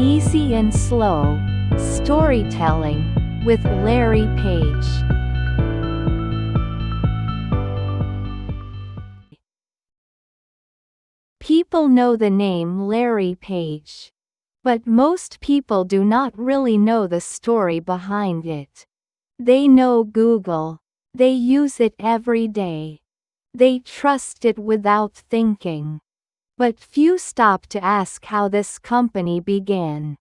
Easy and Slow Storytelling with Larry Page. People know the name Larry Page. But most people do not really know the story behind it. They know Google. They use it every day. They trust it without thinking. But few stop to ask how this company began.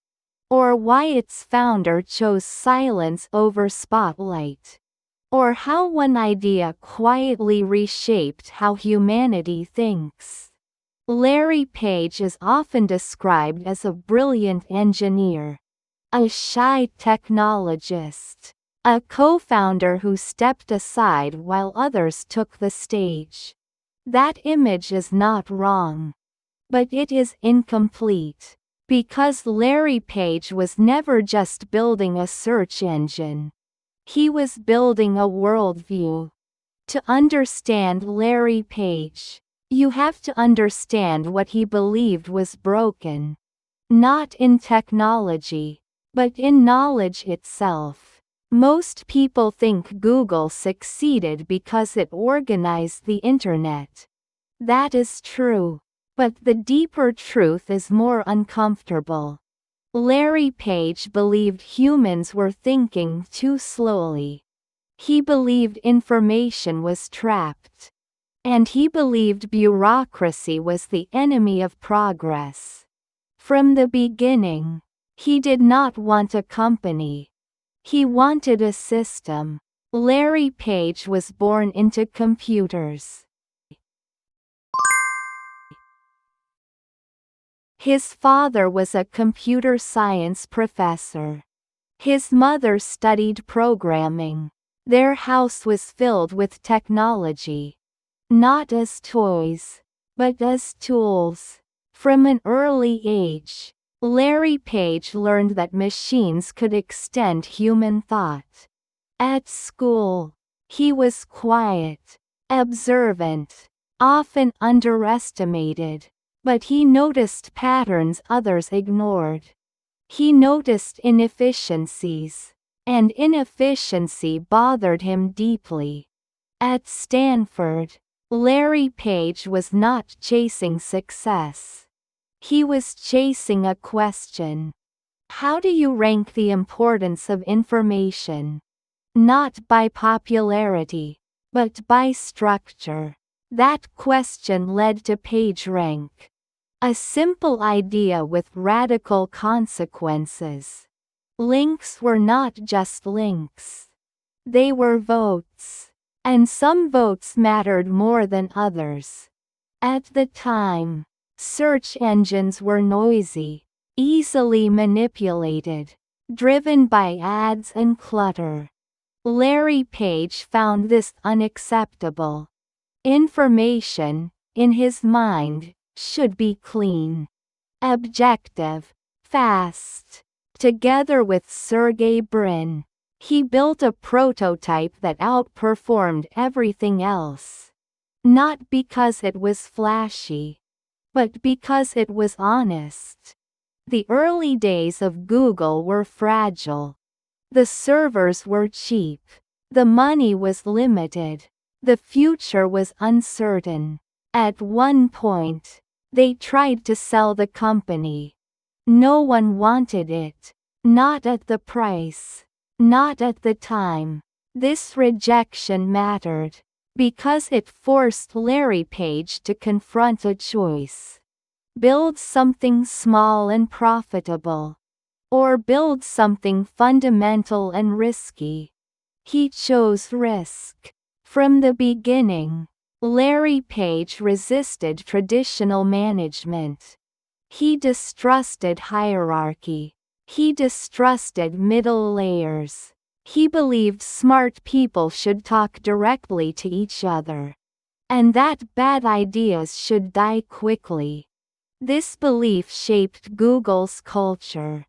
Or why its founder chose silence over spotlight. Or how one idea quietly reshaped how humanity thinks. Larry Page is often described as a brilliant engineer, a shy technologist, a co-founder who stepped aside while others took the stage. That image is not wrong. But it is incomplete, because Larry Page was never just building a search engine. He was building a worldview. To understand Larry Page, you have to understand what he believed was broken. Not in technology, but in knowledge itself. Most people think Google succeeded because it organized the internet. That is true. But the deeper truth is more uncomfortable. Larry Page believed humans were thinking too slowly. He believed information was trapped. And he believed bureaucracy was the enemy of progress. From the beginning, he did not want a company. He wanted a system. Larry Page was born into computers. His father was a computer science professor. His mother studied programming. Their house was filled with technology. Not as toys, but as tools. From an early age, Larry Page learned that machines could extend human thought. At school, he was quiet, observant, often underestimated. But he noticed patterns others ignored. He noticed inefficiencies, and inefficiency bothered him deeply. At Stanford, Larry Page was not chasing success. He was chasing a question. How do you rank the importance of information? Not by popularity, but by structure. That question led to PageRank. A simple idea with radical consequences. Links were not just links. They were votes. And some votes mattered more than others. At the time, search engines were noisy, easily manipulated, driven by ads and clutter. Larry Page found this unacceptable. Information, in his mind, should be clean, objective, fast. Together with Sergey Brin, he built a prototype that outperformed everything else. Not because it was flashy, but because it was honest. The early days of Google were fragile. The servers were cheap. The money was limited. The future was uncertain. At one point, they tried to sell the company. No one wanted it. Not at the price. Not at the time. This rejection mattered, because it forced Larry Page to confront a choice. Build something small and profitable. Or build something fundamental and risky. He chose risk. From the beginning, Larry Page resisted traditional management. He distrusted hierarchy. He distrusted middle layers. He believed smart people should talk directly to each other. And that bad ideas should die quickly. This belief shaped Google's culture.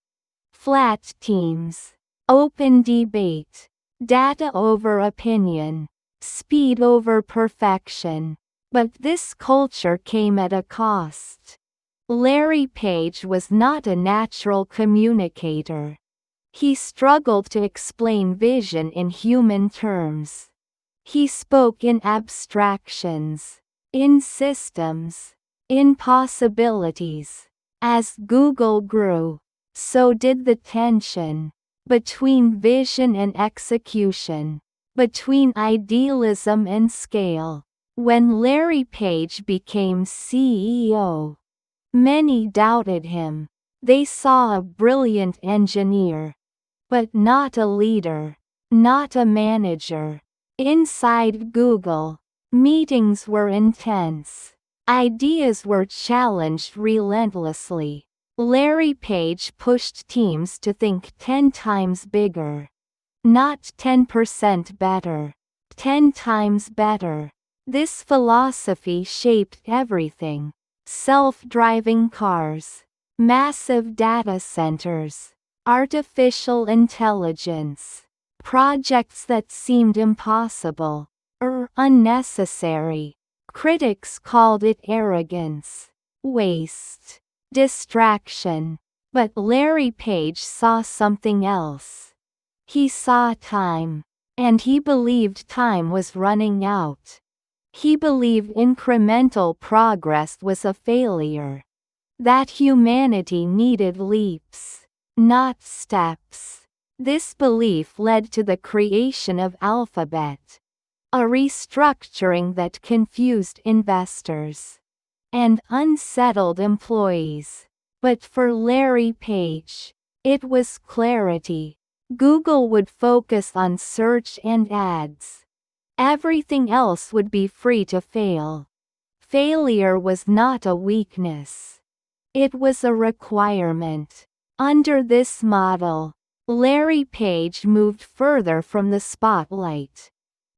Flat teams, open debate, data over opinion. Speed over perfection. But this culture came at a cost. Larry Page was not a natural communicator. He struggled to explain vision in human terms. He spoke in abstractions, in systems, in possibilities. As Google grew, so did the tension between vision and execution, between idealism and scale. When Larry Page became CEO, many doubted him. They saw a brilliant engineer, but not a leader, not a manager. Inside Google, meetings were intense. Ideas were challenged relentlessly. Larry Page pushed teams to think 10 times bigger. Not 10% better, 10 times better. This philosophy shaped everything. Self-driving cars, massive data centers, artificial intelligence. Projects that seemed impossible or unnecessary. Critics called it arrogance, waste, distraction. But Larry Page saw something else. He saw time, and he believed time was running out. He believed incremental progress was a failure. That humanity needed leaps, not steps. This belief led to the creation of Alphabet, a restructuring that confused investors and unsettled employees. But for Larry Page, it was clarity. Google would focus on search and ads. Everything else would be free to fail. Failure was not a weakness. It was a requirement. Under this model, Larry Page moved further from the spotlight.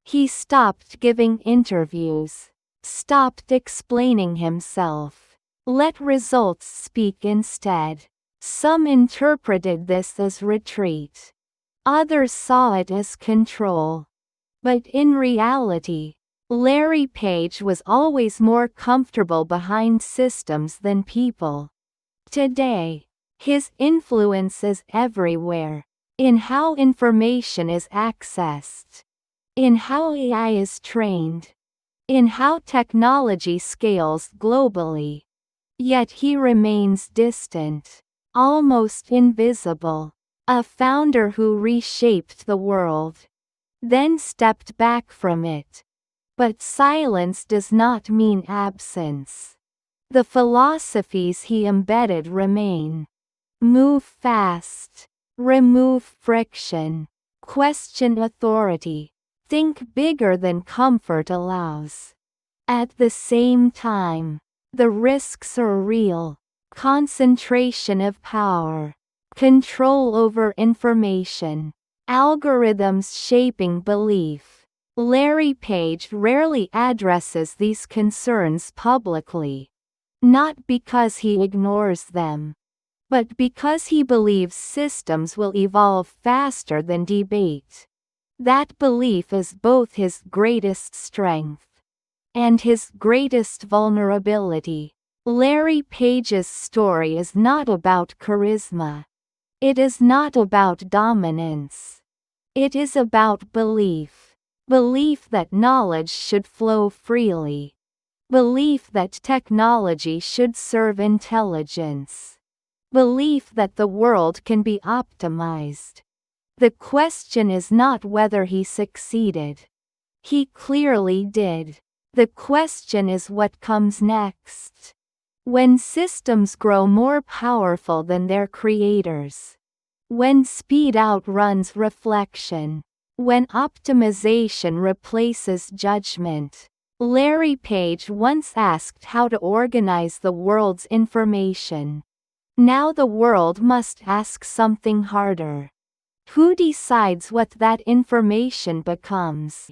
He stopped giving interviews, stopped explaining himself, let results speak instead. Some interpreted this as retreat. Others saw it as control. But in reality, Larry Page was always more comfortable behind systems than people. Today, his influence is everywhere, in how information is accessed, in how AI is trained, in how technology scales globally. Yet he remains distant, almost invisible, a founder who reshaped the world, then stepped back from it. But silence does not mean absence. The philosophies he embedded remain. Move fast. Remove friction. Question authority. Think bigger than comfort allows. At the same time, the risks are real. Concentration of power. Control over information. Algorithms shaping belief. Larry Page rarely addresses these concerns publicly. Not because he ignores them, but because he believes systems will evolve faster than debate. That belief is both his greatest strength and his greatest vulnerability. Larry Page's story is not about charisma. It is not about dominance. It is about belief. Belief that knowledge should flow freely. Belief that technology should serve intelligence. Belief that the world can be optimized. The question is not whether he succeeded. He clearly did. The question is what comes next. When systems grow more powerful than their creators. When speed outruns reflection. When optimization replaces judgment. Larry Page once asked how to organize the world's information. Now the world must ask something harder. Who decides what that information becomes?